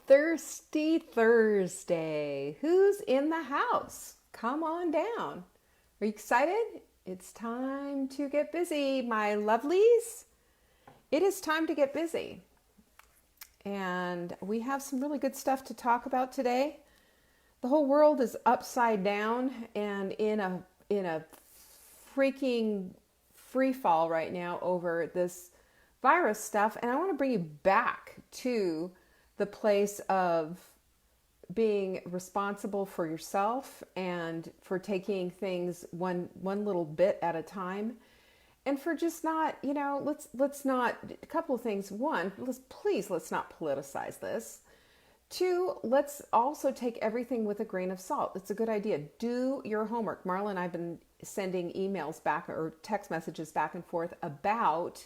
Thirsty Thursday. Who's in the house? Come on down. Are you excited? It's time to get busy, my lovelies. It is time to get busy. And we have some really good stuff to talk about today. The whole world is upside down and in a freaking free fall right now over this virus stuff. And I want to bring you back to the place of being responsible for yourself and for taking things one little bit at a time, and for just not, let's not, a couple of things. One, let's not politicize this. Two, let's also take everything with a grain of salt. It's a good idea. Do your homework. Marla and I have been sending emails back or text messages back and forth about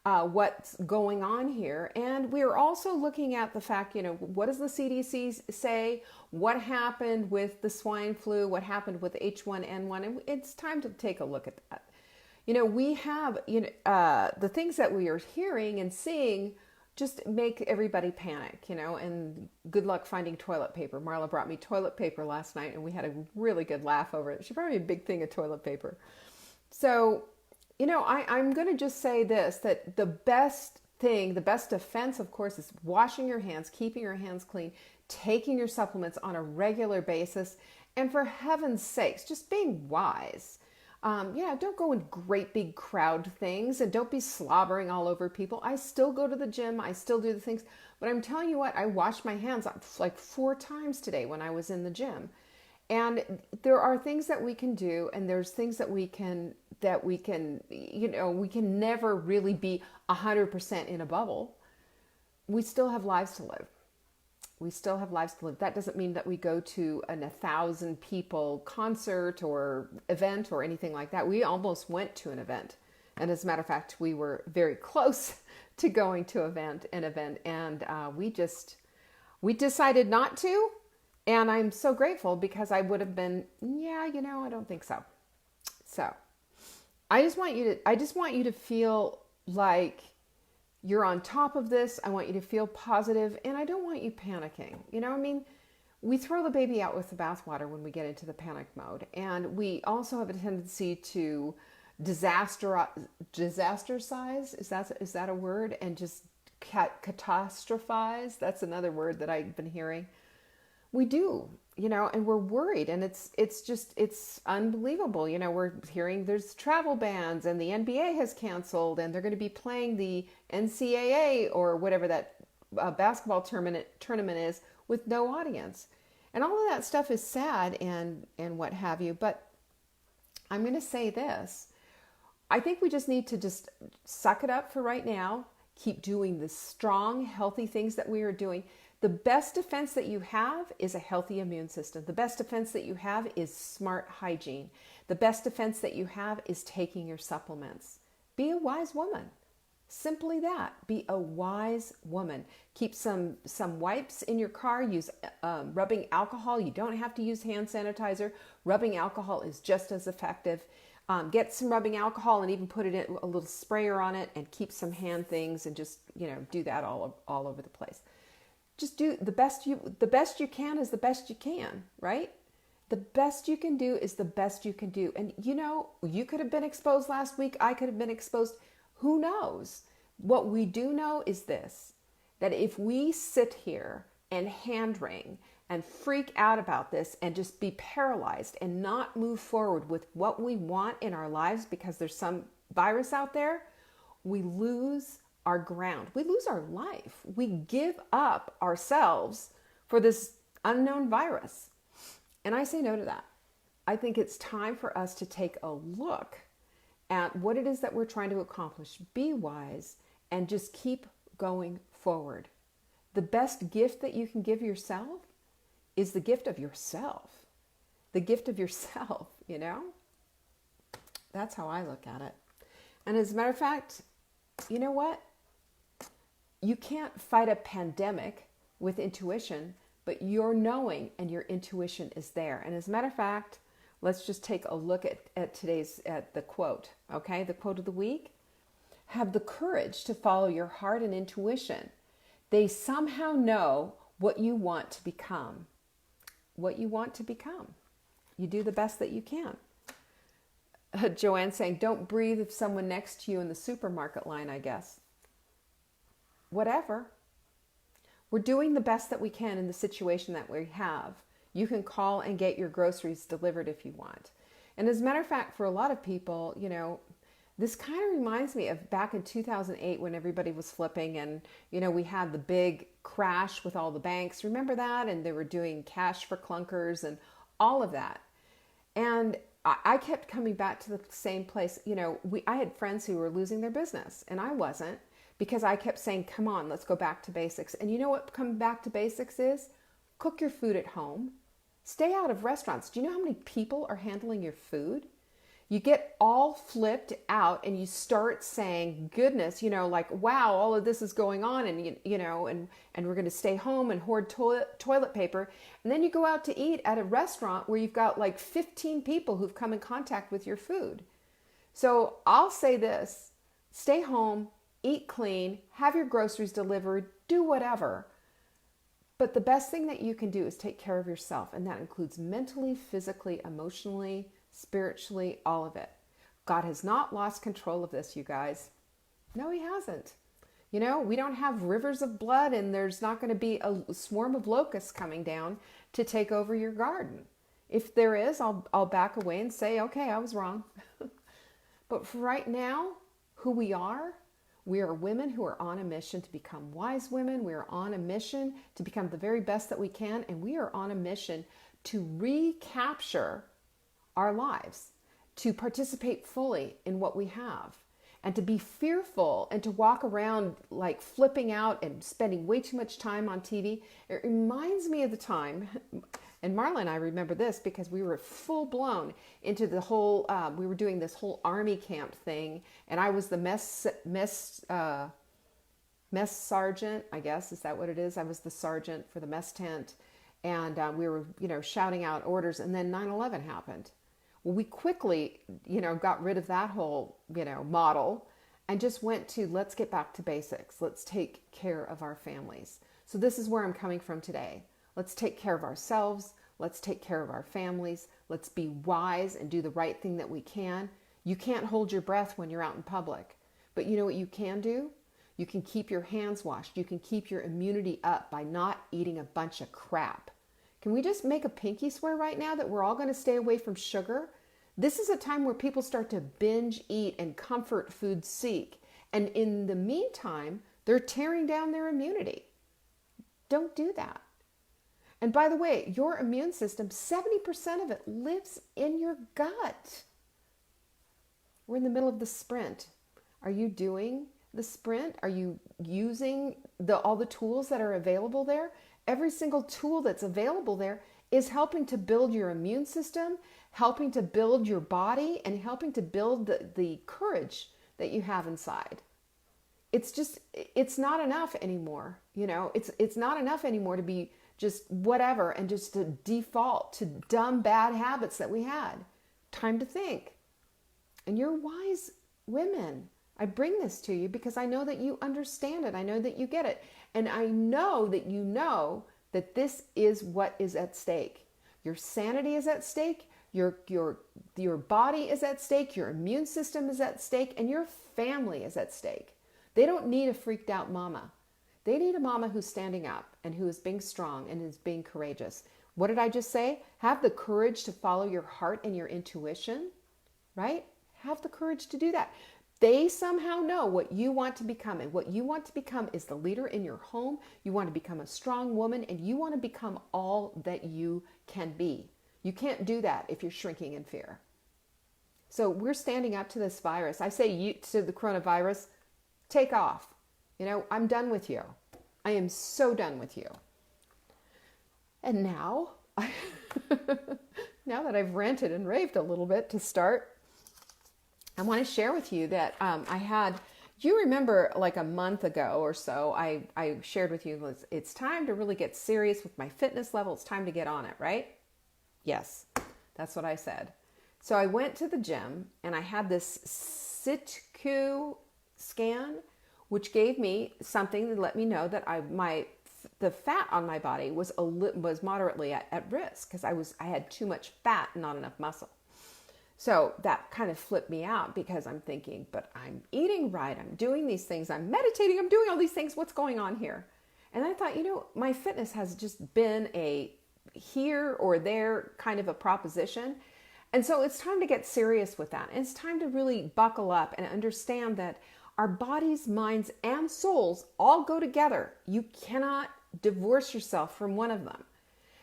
what's going on here. And we're also looking at the fact, what does the CDC say? What happened with the swine flu? What happened with H1N1? And it's time to take a look at that. We have, the things that we are hearing and seeing just make everybody panic, and good luck finding toilet paper. Marla brought me toilet paper last night and we had a really good laugh over it. She brought me a big thing of toilet paper. So, I'm going to just say this, that the best defense, of course, is washing your hands, keeping your hands clean, taking your supplements on a regular basis, and for heaven's sakes, just being wise. Don't go in great big crowd things and don't be slobbering all over people. I still go to the gym. I still do the things, but I'm telling you what, I washed my hands like 4 times today when I was in the gym. And there are things that we can do, and there's things that we can, we can never really be 100% in a bubble. We still have lives to live. That doesn't mean that we go to an 1,000 people concert or event or anything like that. We almost went to an event. And as a matter of fact, we were very close to going to an event. And we decided not to. And I'm so grateful, because I would have been, I don't think so. So I just want you to feel like you're on top of this. I want you to feel positive, and I don't want you panicking. We throw the baby out with the bathwater when we get into the panic mode. And we also have a tendency to disasterize. Is that a word? And just catastrophize. That's another word that I've been hearing. We do, and we're worried, and it's unbelievable. We're hearing there's travel bans, and the NBA has canceled, and they're going to be playing the NCAA or whatever that basketball tournament is with no audience. And all of that stuff is sad and what have you. But I'm going to say this. I think we just need to just suck it up for right now. Keep doing the strong, healthy things that we are doing. The best defense that you have is a healthy immune system. The best defense that you have is smart hygiene. The best defense that you have is taking your supplements. Be a wise woman. Simply that. Be a wise woman. Keep some wipes in your car. Use rubbing alcohol. You don't have to use hand sanitizer. Rubbing alcohol is just as effective. Get some rubbing alcohol and even put it in a little sprayer on it, and keep some hand things, and just do that all over the place. Just do the best you can is the best you can, right? The best you can do is the best you can do. And you could have been exposed last week. I could have been exposed. Who knows? What we do know is this, that if we sit here and hand wring and freak out about this and just be paralyzed and not move forward with what we want in our lives because there's some virus out there, we lose our ground. We lose our life. We give up ourselves for this unknown virus. And I say no to that. I think it's time for us to take a look at what it is that we're trying to accomplish. Be wise and just keep going forward. The best gift that you can give yourself is the gift of yourself. The gift of yourself, That's how I look at it. And as a matter of fact, you know what? You can't fight a pandemic with intuition, but your knowing and your intuition is there. And as a matter of fact, let's just take a look at the quote, okay? The quote of the week. Have the courage to follow your heart and intuition. They somehow know what you want to become. What you want to become. You do the best that you can. Joanne saying, don't breathe if someone next to you in the supermarket line, I guess. Whatever. We're doing the best that we can in the situation that we have. You can call and get your groceries delivered if you want. And as a matter of fact, for a lot of people, you know, this kind of reminds me of back in 2008 when everybody was flipping and, you know, we had the big crash with all the banks. Remember that? And they were doing cash for clunkers and all of that. And I kept coming back to the same place. You know, I had friends who were losing their business and I wasn't, because I kept saying, come on, let's go back to basics. And you know what coming back to basics is? Cook your food at home. Stay out of restaurants. Do you know how many people are handling your food? You get all flipped out and you start saying, goodness, you know, like, wow, all of this is going on and, you know, and we're going to stay home and hoard toilet paper. And then you go out to eat at a restaurant where you've got like 15 people who've come in contact with your food. So I'll say this, stay home, eat clean, have your groceries delivered, do whatever. But the best thing that you can do is take care of yourself. And that includes mentally, physically, emotionally, spiritually, all of it. God has not lost control of this, you guys. No, he hasn't. You know, we don't have rivers of blood and there's not going to be a swarm of locusts coming down to take over your garden. If there is, I'll back away and say, okay, I was wrong. But for right now, who we are women who are on a mission to become wise women. We are on a mission to become the very best that we can. And we are on a mission to recapture our lives, to participate fully in what we have, and to be fearful and to walk around like flipping out and spending way too much time on TV. It reminds me of the time, and Marla and I remember this because we were full blown into the whole, we were doing this whole army camp thing, and I was the mess sergeant, I guess, is that what it is? I was the sergeant for the mess tent, and we were, you know, shouting out orders, and then 9/11 happened. Well, we quickly, you know, got rid of that whole, you know, model and just went to, let's get back to basics. Let's take care of our families. So this is where I'm coming from today. Let's take care of ourselves. Let's take care of our families. Let's be wise and do the right thing that we can. You can't hold your breath when you're out in public, but you know what you can do? You can keep your hands washed. You can keep your immunity up by not eating a bunch of crap. Can we just make a pinky swear right now that we're all going to stay away from sugar? This is a time where people start to binge eat and comfort food seek. And in the meantime, they're tearing down their immunity. Don't do that. And by the way, your immune system, 70% of it lives in your gut. We're in the middle of the sprint. Are you doing the sprint? Are you using all the tools that are available there? Every single tool that's available there is helping to build your immune system, helping to build your body, and helping to build the courage that you have inside. It's not enough anymore. You know, it's not enough anymore to be just whatever and just to default to dumb, bad habits that we had. Time to think. And you're wise women. I bring this to you because I know that you understand it. I know that you get it. And I know that you know that this is what is at stake. Your sanity is at stake. Your body is at stake. Your immune system is at stake. And your family is at stake. They don't need a freaked out mama. They need a mama who's standing up and who is being strong and is being courageous. What did I just say? Have the courage to follow your heart and your intuition, right? Have the courage to do that. They somehow know what you want to become. And what you want to become is the leader in your home. You want to become a strong woman, and you want to become all that you can be. You can't do that if you're shrinking in fear. So we're standing up to this virus. I say to the coronavirus, take off. You know, I'm done with you. I am so done with you. And now, now that I've ranted and raved a little bit to start, I want to share with you that you remember like a month ago or so, I shared with you, it's time to really get serious with my fitness level. It's time to get on it, right? Yes, that's what I said. So I went to the gym and I had this SITQ scan, which gave me something to let me know that the fat on my body was moderately at risk because I had too much fat and not enough muscle. So that kind of flipped me out because I'm thinking, but I'm eating right, I'm doing these things, I'm meditating, I'm doing all these things. What's going on here? And I thought, my fitness has just been a here or there kind of a proposition. And so it's time to get serious with that. And it's time to really buckle up and understand that our bodies, minds, and souls all go together. You cannot divorce yourself from one of them.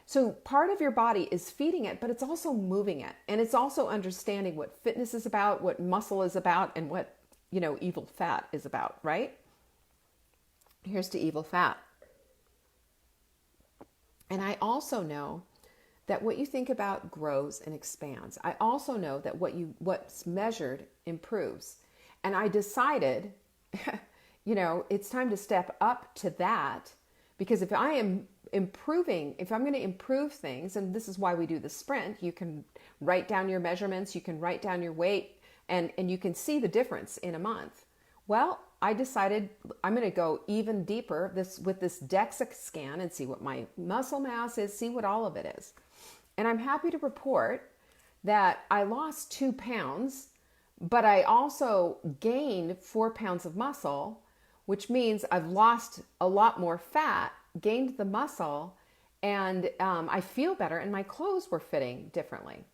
So part of your body is feeding it, but it's also moving it. And it's also understanding what fitness is about, what muscle is about, and what, evil fat is about, right? Here's to evil fat. And I also know that what you think about grows and expands. I also know that what's measured improves. And I decided, it's time to step up to that, because if I am improving, if I'm going to improve things, and this is why we do the sprint, you can write down your measurements, you can write down your weight, and you can see the difference in a month. Well, I decided I'm going to go even deeper with this DEXA scan and see what my muscle mass is, see what all of it is. And I'm happy to report that I lost 2 pounds, but I also gained 4 pounds of muscle, which means I've lost a lot more fat, gained the muscle, and I feel better, and my clothes were fitting differently.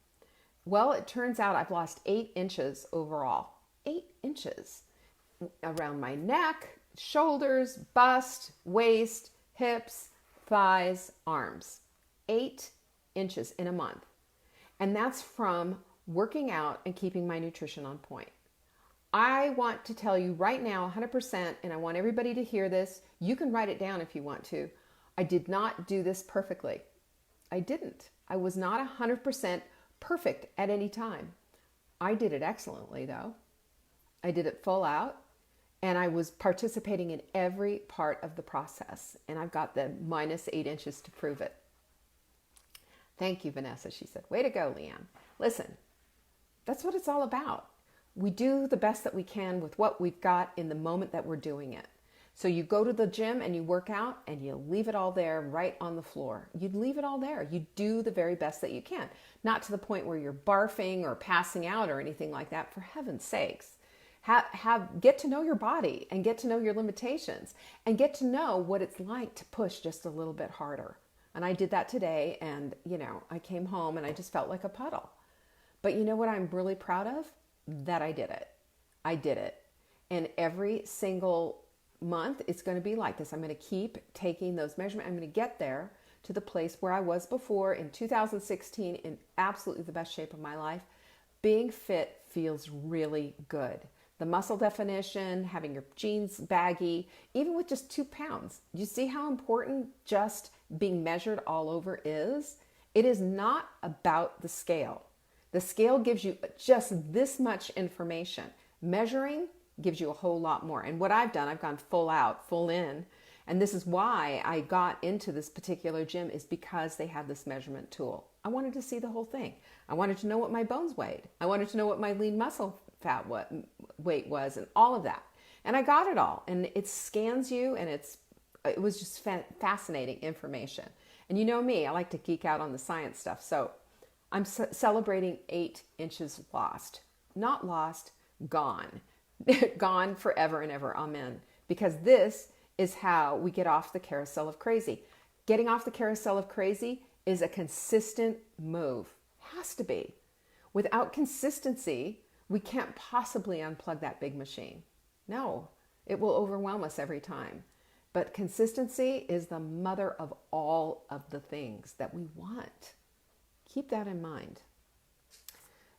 Well, it turns out I've lost 8 inches overall. 8 inches around my neck, shoulders, bust, waist, hips, thighs, arms. 8 inches in a month. And that's from working out and keeping my nutrition on point. I want to tell you right now, 100%, and I want everybody to hear this. You can write it down if you want to. I did not do this perfectly. I didn't. I was not 100% perfect at any time. I did it excellently, though. I did it full out, and I was participating in every part of the process. And I've got the minus 8 inches to prove it. Thank you, Vanessa, she said. Way to go, Leanne. Listen, that's what it's all about. We do the best that we can with what we've got in the moment that we're doing it. So you go to the gym and you work out and you leave it all there right on the floor. You leave it all there. You do the very best that you can. Not to the point where you're barfing or passing out or anything like that, for heaven's sakes. Get to know your body and get to know your limitations and get to know what it's like to push just a little bit harder. And I did that today, and I came home and I just felt like a puddle. But you know what I'm really proud of? That I did it. I did it. And every single month, it's going to be like this. I'm going to keep taking those measurements. I'm going to get there to the place where I was before in 2016 in absolutely the best shape of my life. Being fit feels really good. The muscle definition, having your jeans baggy, even with just 2 pounds. Do you see how important just being measured all over is? It is not about the scale. The scale gives you just this much information. Measuring gives you a whole lot more. And what I've done, I've gone full out, full in. And this is why I got into this particular gym, is because they had this measurement tool. I wanted to see the whole thing. I wanted to know what my bones weighed. I wanted to know what my lean muscle fat weight was, and all of that. And I got it all. And it scans you, and it was just fascinating information. And you know me, I like to geek out on the science stuff. So I'm celebrating 8 inches lost. Not lost, gone. Gone forever and ever. Amen. Because this is how we get off the carousel of crazy. Getting off the carousel of crazy is a consistent move. Has to be. Without consistency, we can't possibly unplug that big machine. No, it will overwhelm us every time. But consistency is the mother of all of the things that we want. Keep that in mind.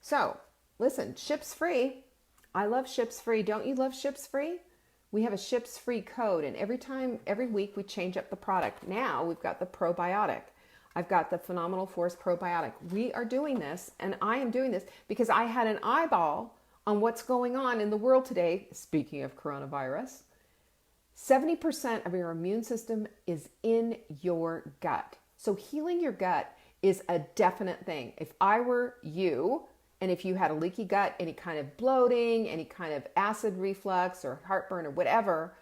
So, listen, ships free. I love ships free. Don't you love ships free? We have a ships free code, and every week we change up the product. Now we've got the probiotic. I've got the Phenomenal Force probiotic. We are doing this, and I am doing this because I had an eyeball on what's going on in the world today. Speaking of coronavirus, 70% of your immune system is in your gut. So healing your gut is a definite thing. If I were you, and if you had a leaky gut, any kind of bloating, any kind of acid reflux or heartburn or whatever,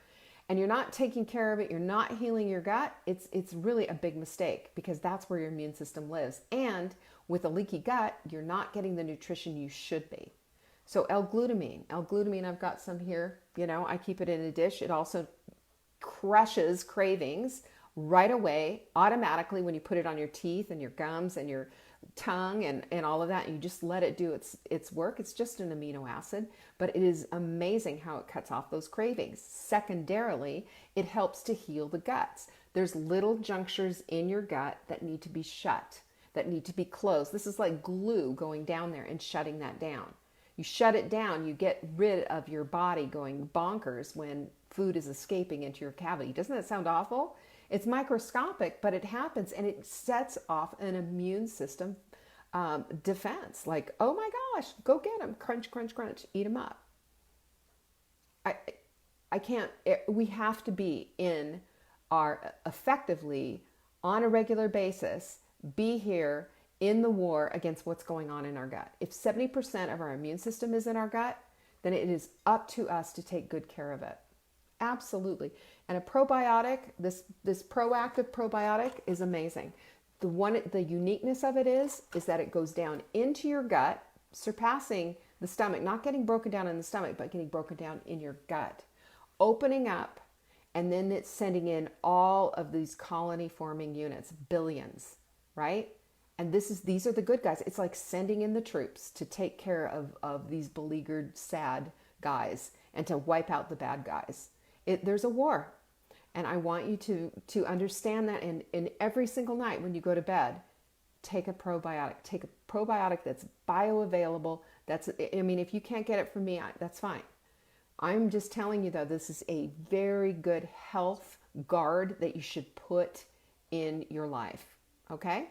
and you're not taking care of it, you're not healing your gut, it's really a big mistake, because that's where your immune system lives. And with a leaky gut, you're not getting the nutrition you should be. So L-glutamine, I've got some here. I keep it in a dish. It also crushes cravings right away, automatically, when you put it on your teeth and your gums and your tongue and all of that. You just let it do its work. It's just an amino acid, but it is amazing how it cuts off those cravings. Secondarily, it helps to heal the guts. There's little junctures in your gut that need to be shut, that need to be closed. This is like glue going down there and shutting that down. You shut it down, you get rid of your body going bonkers when food is escaping into your cavity. Doesn't that sound awful? It's microscopic, but it happens, and it sets off an immune system defense. Like, oh my gosh, go get them. Crunch, crunch, crunch. Eat them up. I can't. We have to be in our effectively on a regular basis, be here in the war against what's going on in our gut. If 70% of our immune system is in our gut, then it is up to us to take good care of it. Absolutely. And a probiotic, this proactive probiotic is amazing. The uniqueness of it is that it goes down into your gut, surpassing the stomach, not getting broken down in the stomach, but getting broken down in your gut, opening up, and then it's sending in all of these colony forming units, billions, right? And these are the good guys. It's like sending in the troops to take care of these beleaguered, sad guys and to wipe out the bad guys. There's a war. And I want you to understand that. And every single night when you go to bed, take a probiotic. Take a probiotic that's bioavailable. If you can't get it from me, that's fine. I'm just telling you, though, this is a very good health guard that you should put in your life. Okay?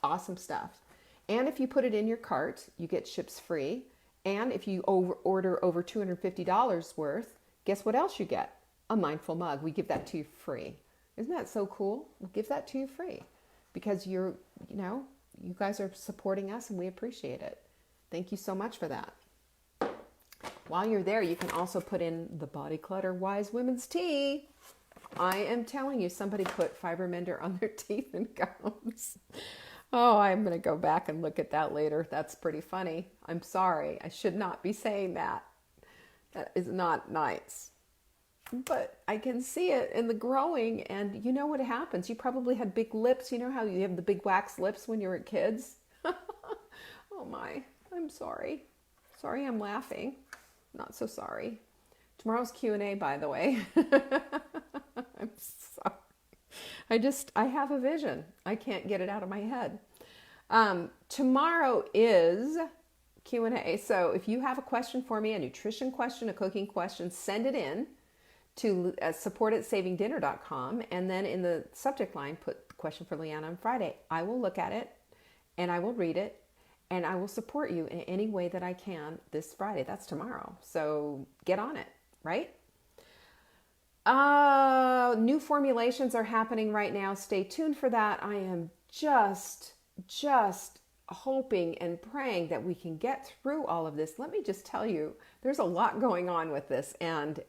Awesome stuff. And if you put it in your cart, you get ships free. And if you order over $250 worth, guess what else you get? A mindful mug. We give that to you free. Isn't that so cool? We'll give that to you free because you guys are supporting us and we appreciate it. Thank you so much for that. While you're there, you can also put in the Body Clutter Wise Women's Tea. I am telling you, somebody put Fiber Mender on their teeth and gums. Oh, I'm going to go back and look at that later. That's pretty funny. I'm sorry. I should not be saying that. That is not nice. But I can see it in the growing, and you know what happens. You probably had big lips. You know how you have the big wax lips when you were kids? Oh my, I'm sorry. Sorry I'm laughing. Not so sorry. Tomorrow's Q&A, by the way. I'm sorry. I have a vision. I can't get it out of my head. Tomorrow is Q&A. So if you have a question for me, a nutrition question, a cooking question, send it in to support@savingdinner.com, and then in the subject line, put question for Leanna on Friday. I will look at it, and I will read it, and I will support you in any way that I can this Friday. That's tomorrow. So get on it, right? New formulations are happening right now. Stay tuned for that. I am just hoping and praying that we can get through all of this. Let me just tell you, there's a lot going on with this, and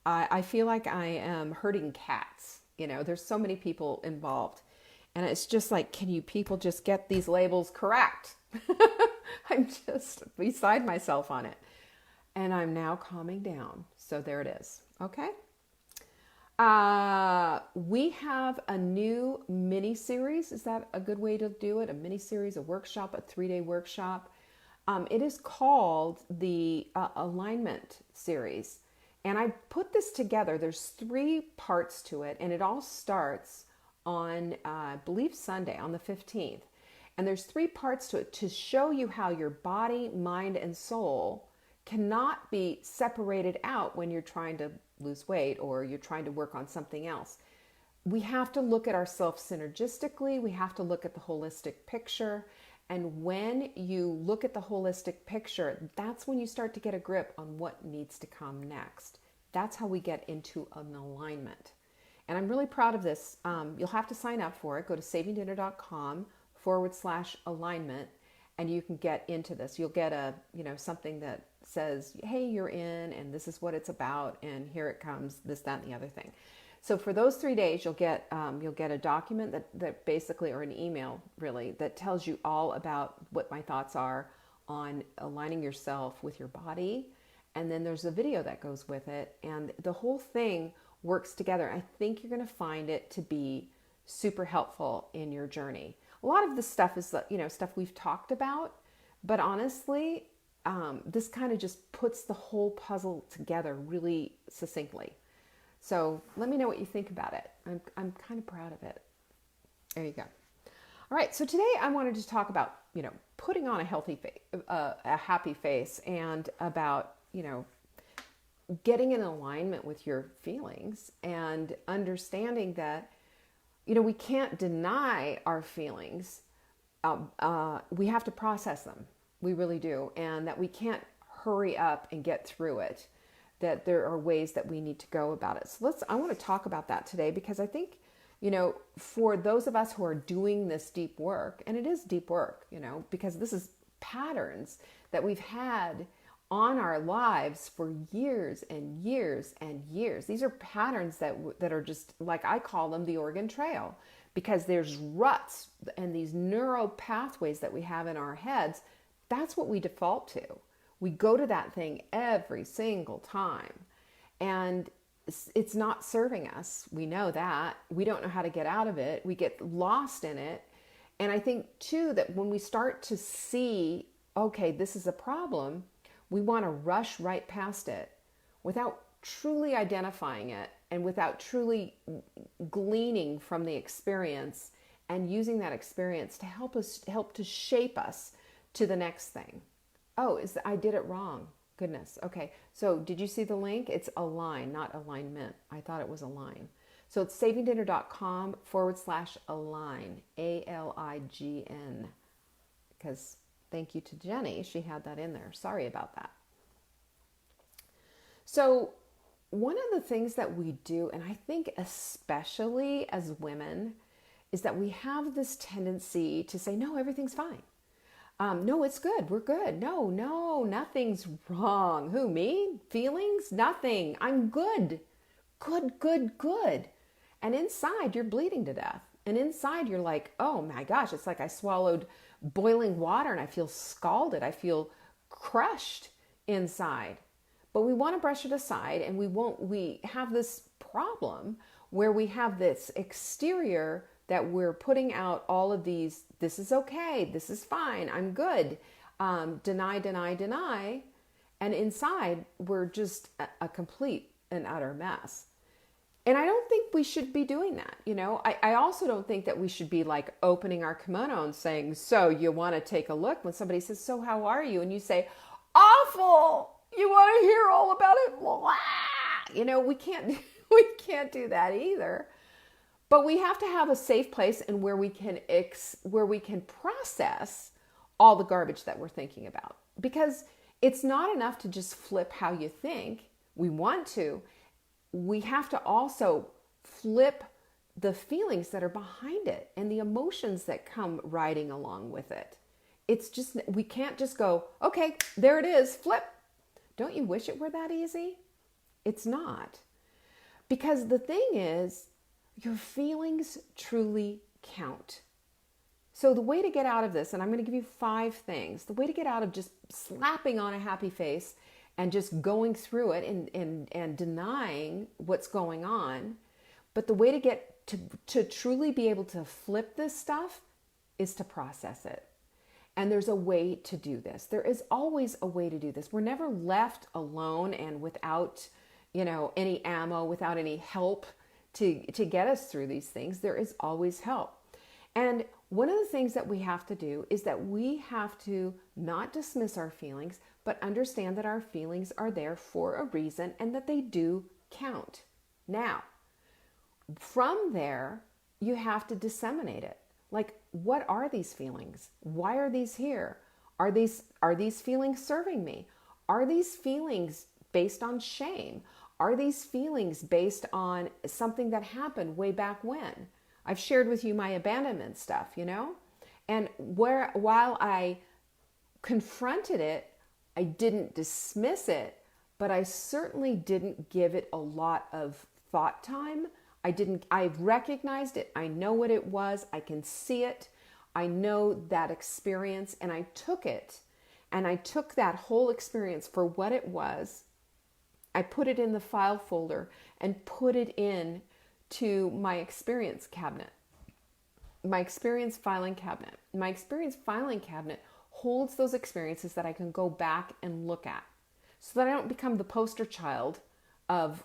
I feel like I am herding cats. There's so many people involved, and it's just like, can you people just get these labels correct? I'm just beside myself on it, and I'm now calming down. So there it is. Okay. We have a new mini series. Is that a good way to do it? A mini series, a workshop, a 3-day workshop. It is called the Alignment series. And I put this together. There's 3 parts to it, and it all starts on, I believe, Sunday, on the 15th. And there's 3 parts to it to show you how your body, mind, and soul cannot be separated out when you're trying to lose weight or you're trying to work on something else. We have to look at ourselves synergistically. We have to look at the holistic picture. And when you look at the holistic picture, that's when you start to get a grip on what needs to come next. That's how we get into an alignment. And I'm really proud of this. You'll have to sign up for it. Go to savingdinner.com/alignment, and you can get into this. You'll get something that says, hey, you're in, and this is what it's about, and here it comes, this, that, and the other thing. So for those 3 days, you'll get a document that basically, or an email really, that tells you all about what my thoughts are on aligning yourself with your body. And then there's a video that goes with it, and the whole thing works together. I think you're going to find it to be super helpful in your journey. A lot of this stuff is, stuff we've talked about, but honestly, this kind of just puts the whole puzzle together really succinctly. So let me know what you think about it. I'm kind of proud of it. There you go. All right. So today I wanted to talk about, putting on a healthy face, a happy face, and about, getting in alignment with your feelings and understanding that, we can't deny our feelings. We have to process them. We really do. And that we can't hurry up and get through it, that there are ways that we need to go about it. So I want to talk about that today, because I think, for those of us who are doing this deep work, and it is deep work, because this is patterns that we've had on our lives for years and years and years. These are patterns that are just, like I call them, the Oregon Trail, because there's ruts and these neural pathways that we have in our heads. That's what we default to. We go to that thing every single time, and it's not serving us. We know that. We don't know how to get out of it. We get lost in it. And I think too that when we start to see, okay, this is a problem, we want to rush right past it without truly identifying it and without truly gleaning from the experience and using that experience to help to shape us to the next thing. Oh, I did it wrong. Goodness. Okay. So did you see the link? It's align, not alignment. I thought it was align. So it's savingdinner.com/align, ALIGN. Because thank you to Jenny. She had that in there. Sorry about that. So one of the things that we do, and I think especially as women, is that we have this tendency to say, no, everything's fine. No, it's good. We're good. No, nothing's wrong. Who, me? Feelings? Nothing. I'm good. Good. And inside you're bleeding to death. And inside you're like, oh my gosh, it's like I swallowed boiling water and I feel scalded. I feel crushed inside. But we want to brush it aside, and we have this problem where we have this exterior that we're putting out all of these, this is okay, this is fine, I'm good, deny. And inside, we're just a complete and utter mess. And I don't think we should be doing that. I also don't think that we should be like opening our kimono and saying, so you want to take a look? When somebody says, so how are you? And you say, awful. You want to hear all about it? Blah. We can't do that either. But we have to have a safe place and where we can process all the garbage that we're thinking about. Because it's not enough to just flip how you think. We want to. We have to also flip the feelings that are behind it and the emotions that come riding along with it. It's just, we can't just go, okay, there it is, flip. Don't you wish it were that easy? It's not. Because the thing is, your feelings truly count. So the way to get out of this, and I'm going to give you 5 things, the way to get out of just slapping on a happy face and just going through it and denying what's going on, but the way to get to truly be able to flip this stuff is to process it. And there's a way to do this. There is always a way to do this. We're never left alone and without, any ammo, without any help to get us through these things. There is always help. And one of the things that we have to do is that we have to not dismiss our feelings, but understand that our feelings are there for a reason and that they do count. Now, from there, you have to disseminate it. Like, what are these feelings? Why are these here? Are these feelings serving me? Are these feelings based on shame? Are these feelings based on something that happened way back when? I've shared with you my abandonment stuff, And while I confronted it, I didn't dismiss it, but I certainly didn't give it a lot of thought time. I recognized it. I know what it was. I can see it. I know that experience, and I took it, and I took that whole experience for what it was. I put it in the file folder and put it in to my experience cabinet, my experience filing cabinet. My experience filing cabinet holds those experiences that I can go back and look at so that I don't become the poster child of,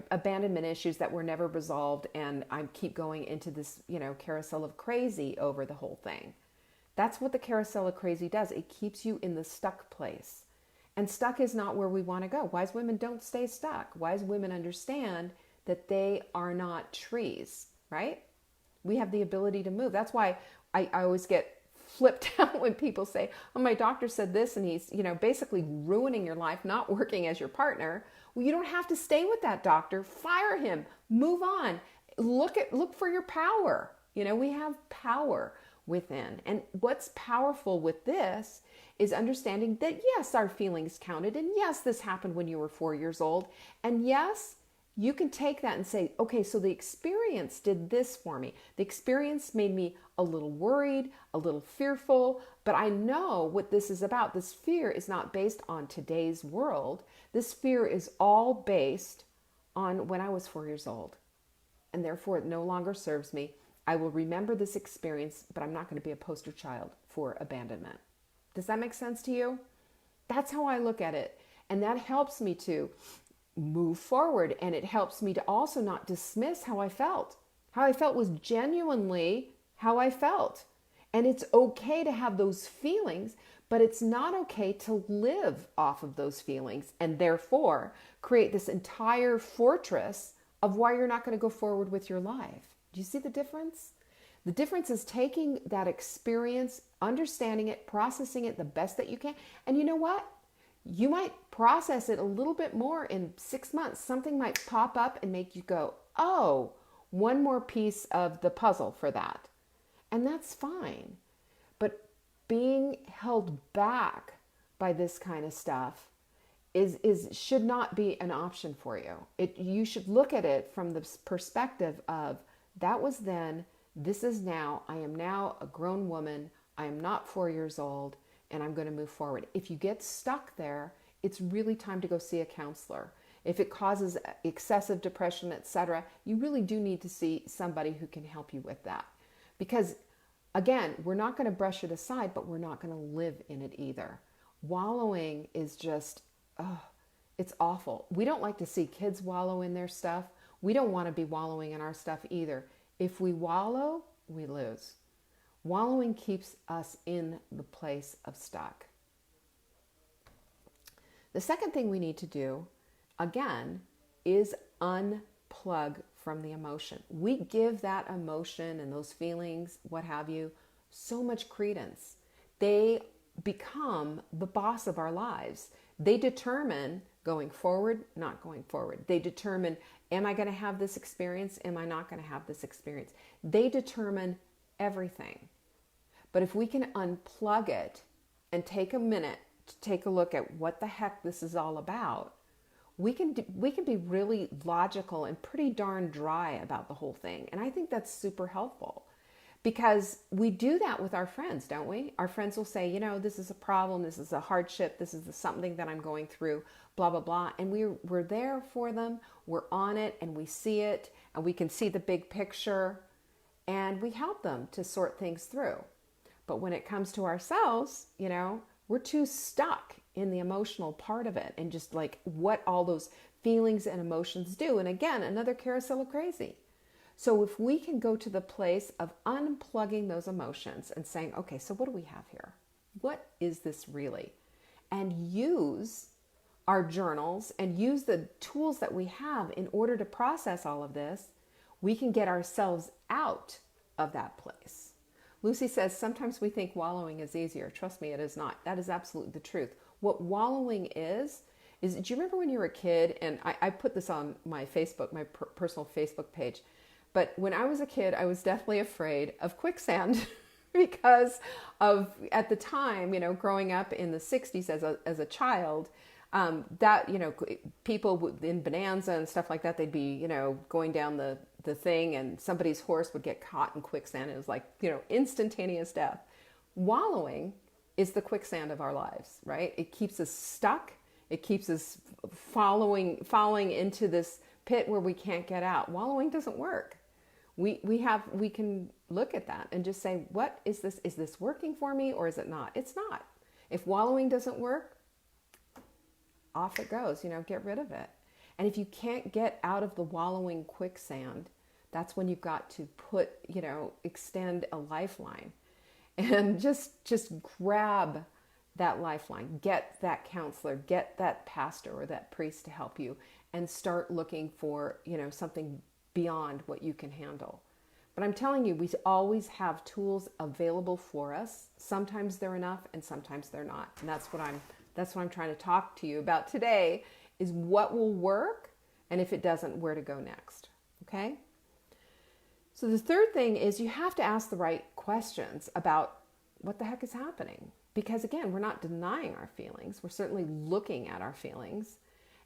abandonment issues that were never resolved, and I keep going into this, carousel of crazy over the whole thing. That's what the carousel of crazy does. It keeps you in the stuck place. And stuck is not where we want to go. Wise women don't stay stuck. Wise women understand that they are not trees, right? We have the ability to move. That's why I always get flipped out when people say, oh, my doctor said this, and he's, basically ruining your life, not working as your partner. Well, you don't have to stay with that doctor. Fire him. Move on. Look for your power. We have power within. And what's powerful with this is understanding that, yes, our feelings counted. And yes, this happened when you were 4 years old. And yes, you can take that and say, okay, so the experience did this for me. The experience made me a little worried, a little fearful, but I know what this is about. This fear is not based on today's world. This fear is all based on when I was 4 years old. And therefore, it no longer serves me. I will remember this experience, but I'm not going to be a poster child for abandonment. Does that make sense to you? That's how I look at it. And that helps me to move forward. And it helps me to also not dismiss how I felt. How I felt was genuinely how I felt. And it's okay to have those feelings, but it's not okay to live off of those feelings and therefore create this entire fortress of why you're not going to go forward with your life. Do you see the difference? The difference is taking that experience, understanding it, processing it the best that you can. And you know what? You might process it a little bit more in 6 months. Something might pop up and make you go, oh, one more piece of the puzzle for that. And that's fine. But being held back by this kind of stuff should not be an option for you. You should look at it from the perspective of, that was then, this is now. I am now a grown woman. I am not 4 years old, and I'm going to move forward. If you get stuck there, it's really time to go see a counselor. If it causes excessive depression, etc., you really do need to see somebody who can help you with that. Because again, we're not going to brush it aside, but we're not going to live in it either. Wallowing is just, it's awful. We don't like to see kids wallow in their stuff. We don't want to be wallowing in our stuff either. If we wallow, we lose. Wallowing keeps us in the place of stuck. The second thing we need to do, again, is unplug from the emotion. We give that emotion and those feelings, what have you, so much credence. They become the boss of our lives. They determine going forward, not going forward. They determine, am I going to have this experience? Am I not going to have this experience? They determine everything. But if we can unplug it and take a minute to take a look at what the heck this is all about, we can be really logical and pretty darn dry about the whole thing. And I think that's super helpful, because we do that with our friends, don't we? Our friends will say, this is a problem, this is a hardship, this is something that I'm going through, blah, blah, blah. And we're there for them, we're on it, and we see it, and we can see the big picture, and we help them to sort things through. But when it comes to ourselves, we're too stuck in the emotional part of it and just like what all those feelings and emotions do. And again, another carousel of crazy. So if we can go to the place of unplugging those emotions and saying, okay, so what do we have here? What is this really? And use our journals and use the tools that we have in order to process all of this, we can get ourselves out of that place. Lucy says, sometimes we think wallowing is easier. Trust me, it is not. That is absolutely the truth. What wallowing is, do you remember when you were a kid? And I put this on my Facebook, my personal Facebook page. But when I was a kid, I was deathly afraid of quicksand. because of, at the time, growing up in the 60s as a child, that, people in Bonanza and stuff like that, they'd be, going down the thing and somebody's horse would get caught in quicksand. And it was like, instantaneous death. Wallowing is the quicksand of our lives, right? It keeps us stuck. It keeps us falling into this pit where we can't get out. Wallowing doesn't work. We can look at that and just say, what is this? Is this working for me or is it not? It's not. If wallowing doesn't work, off it goes, get rid of it. And if you can't get out of the wallowing quicksand, that's when you've got to extend a lifeline and just grab that lifeline, get that counselor, get that pastor or that priest to help you and start looking for, something beyond what you can handle. But I'm telling you, we always have tools available for us. Sometimes they're enough and sometimes they're not. And that's what I'm trying to talk to you about today, is what will work, and if it doesn't, where to go next. Okay? So the third thing is you have to ask the right questions about what the heck is happening. Because again, we're not denying our feelings. We're certainly looking at our feelings.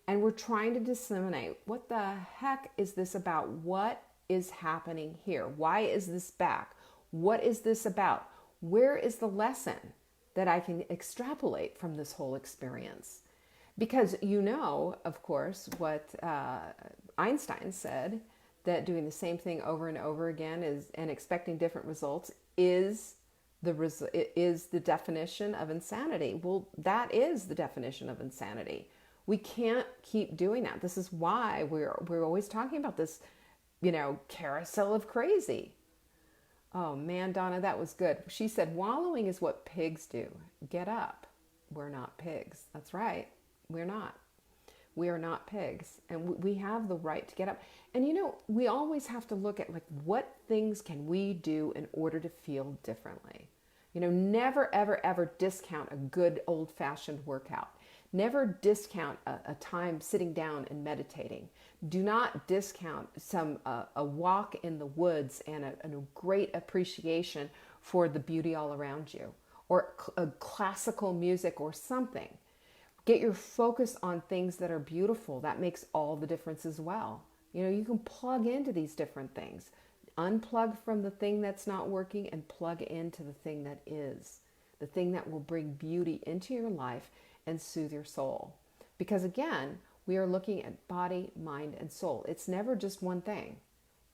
And we're trying to disseminate, what the heck is this about? What is happening here? Why is this back? What is this about? Where is the lesson that I can extrapolate from this whole experience? Because of course, what Einstein said, that doing the same thing over and over again and expecting different results is the definition of insanity. Well, that is the definition of insanity. We can't keep doing that. This is why we're always talking about this, carousel of crazy. Oh man, Donna, that was good. She said, wallowing is what pigs do. Get up. We're not pigs. That's right. We're not. We are not pigs. And we have the right to get up. And we always have to look at what things can we do in order to feel differently. Never, ever, ever discount a good old-fashioned workout. Never discount a time sitting down and meditating. Do not discount a walk in the woods and a great appreciation for the beauty all around you, or a classical music or something. Get your focus on things that are beautiful. That makes all the difference as well. You can plug into these different things. Unplug from the thing that's not working and plug into the thing that is. The thing that will bring beauty into your life and soothe your soul. Because again, we are looking at body, mind, and soul. It's never just one thing.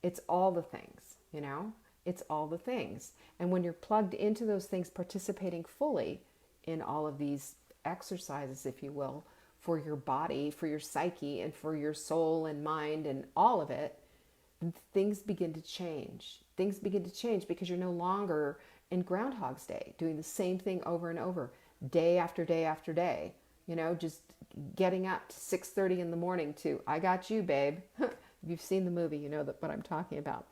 It's all the things, It's all the things. And when you're plugged into those things, participating fully in all of these exercises, if you will, for your body, for your psyche, and for your soul and mind and all of it, things begin to change. Things begin to change because you're no longer in Groundhog's Day, doing the same thing over and over, day after day after day. Just getting up to 6:30 in the morning to, I got you, babe. If you've seen the movie, you know what I'm talking about.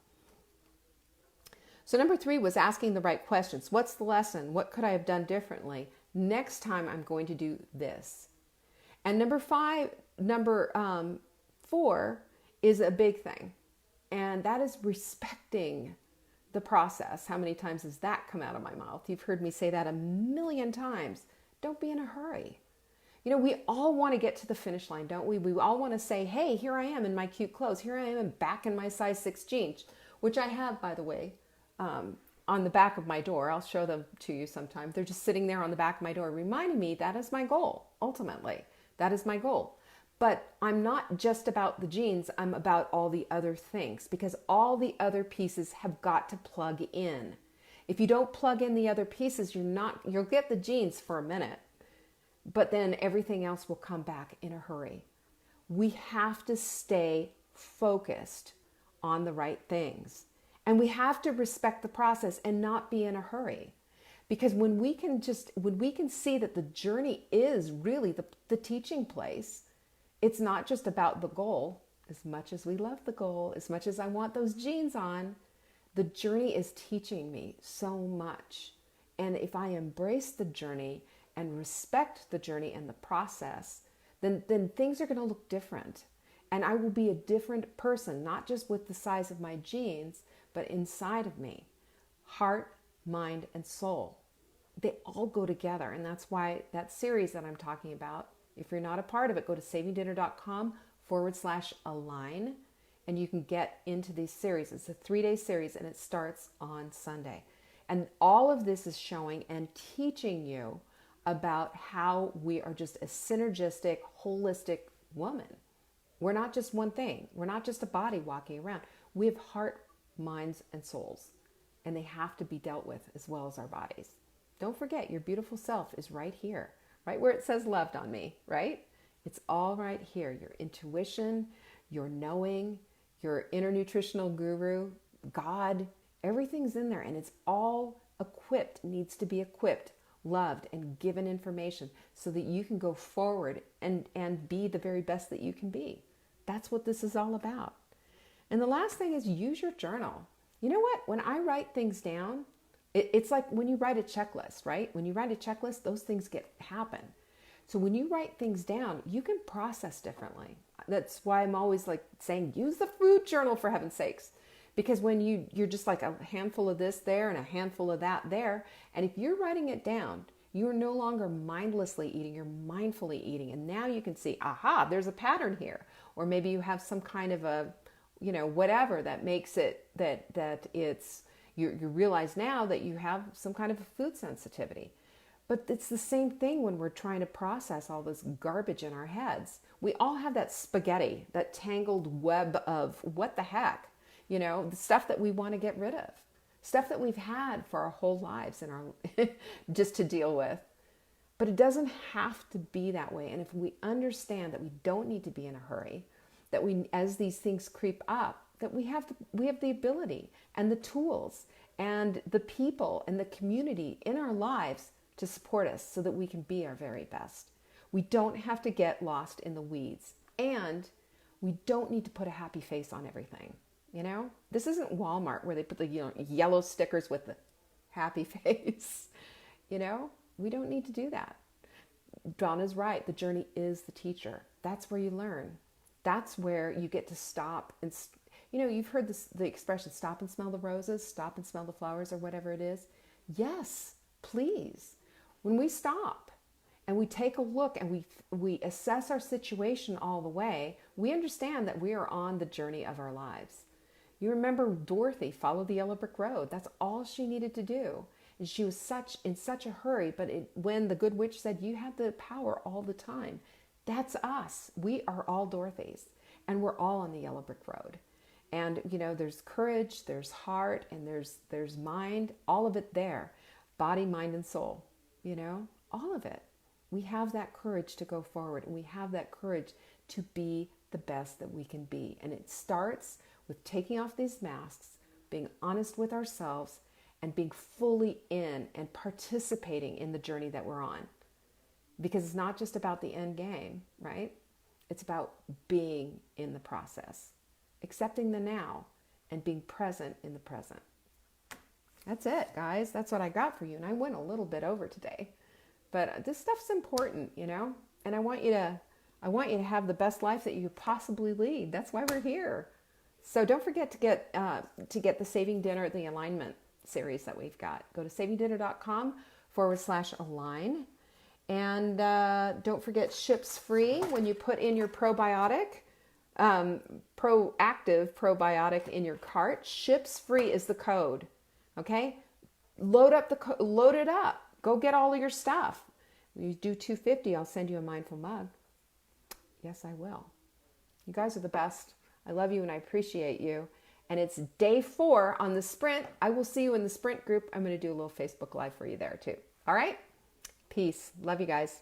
So number 3 was asking the right questions. What's the lesson? What could I have done differently? Next time I'm going to do this. And number 4 is a big thing. And that is respecting the process. How many times has that come out of my mouth? You've heard me say that a million times. Don't be in a hurry. We all want to get to the finish line, don't we? We all want to say, hey, here I am in my cute clothes. Here I am back in my size 6 jeans, which I have, by the way, on the back of my door. I'll show them to you sometime. They're just sitting there on the back of my door, reminding me that is my goal, ultimately. That is my goal. But I'm not just about the jeans. I'm about all the other things, because all the other pieces have got to plug in. If you don't plug in the other pieces, you'll get the jeans for a minute, but then everything else will come back in a hurry. We have to stay focused on the right things. And we have to respect the process and not be in a hurry. Because when we can see that the journey is really the teaching place, it's not just about the goal. As much as we love the goal, as much as I want those jeans on, the journey is teaching me so much. And if I embrace the journey and respect the journey and the process, then things are going to look different. And I will be a different person, not just with the size of my jeans, but inside of me. Heart, mind, and soul. They all go together. And that's why that series that I'm talking about, if you're not a part of it, go to savingdinner.com/align and you can get into these series. It's a 3-day series and it starts on Sunday. And all of this is showing and teaching you about how we are just a synergistic, holistic woman. We're not just one thing. We're not just a body walking around. We have heart, minds, and souls. And they have to be dealt with as well as our bodies. Don't forget, your beautiful self is right here, right where it says loved on me, right? It's all right here. Your intuition, your knowing, your inner nutritional guru, God, everything's in there and it's all equipped, needs to be equipped, loved, and given information so that you can go forward and be the very best that you can be. That's what this is all about. And the last thing is use your journal. You know what? When I write things down, it's like when you write a checklist, right? When you write a checklist, those things happen. So when you write things down, you can process differently. That's why I'm always like saying, use the food journal for heaven's sakes. Because when you're just like a handful of this there and a handful of that there, and if you're writing it down, you're no longer mindlessly eating, you're mindfully eating. And now you can see, aha, there's a pattern here. Or maybe you have some kind of a, whatever that makes it that it's, you realize now that you have some kind of a food sensitivity. But it's the same thing when we're trying to process all this garbage in our heads. We all have that spaghetti, that tangled web of what the heck, the stuff that we want to get rid of, stuff that we've had for our whole lives and our just to deal with. But it doesn't have to be that way. And if we understand that we don't need to be in a hurry, that we, as these things creep up, that we have the ability and the tools and the people and the community in our lives to support us so that we can be our very best. We don't have to get lost in the weeds, and we don't need to put a happy face on everything. This isn't Walmart where they put the yellow stickers with the happy face. We don't need to do that. Donna's right. The journey is the teacher. That's where you learn. That's where you get to stop and, you've heard the expression, stop and smell the roses, stop and smell the flowers, or whatever it is. Yes, please. When we stop and we take a look and we assess our situation all the way, we understand that we are on the journey of our lives. You remember Dorothy followed the yellow brick road. That's all she needed to do. And she was in such a hurry, but when the good witch said, you have the power all the time, that's us. We are all Dorothys, and we're all on the yellow brick road. And, there's courage, there's heart, and there's mind, all of it there. Body, mind, and soul, all of it. We have that courage to go forward, and we have that courage to be the best that we can be. And it starts with taking off these masks, being honest with ourselves, and being fully in and participating in the journey that we're on. Because it's not just about the end game, right? It's about being in the process, accepting the now, and being present in the present. That's it, guys. That's what I got for you. And I went a little bit over today. But this stuff's important, And I want you to have the best life that you could possibly lead. That's why we're here. So don't forget to get the Saving Dinner, the alignment series that we've got. Go to savingdinner.com/align. And don't forget, ships free when you put in your probiotic, proactive probiotic in your cart. Ships free is the code. Okay, load it up. Go get all of your stuff. When you do $250, I'll send you a mindful mug. Yes, I will. You guys are the best. I love you and I appreciate you. And it's day 4 on the sprint. I will see you in the sprint group. I'm going to do a little Facebook Live for you there too. All right? Peace. Love you guys.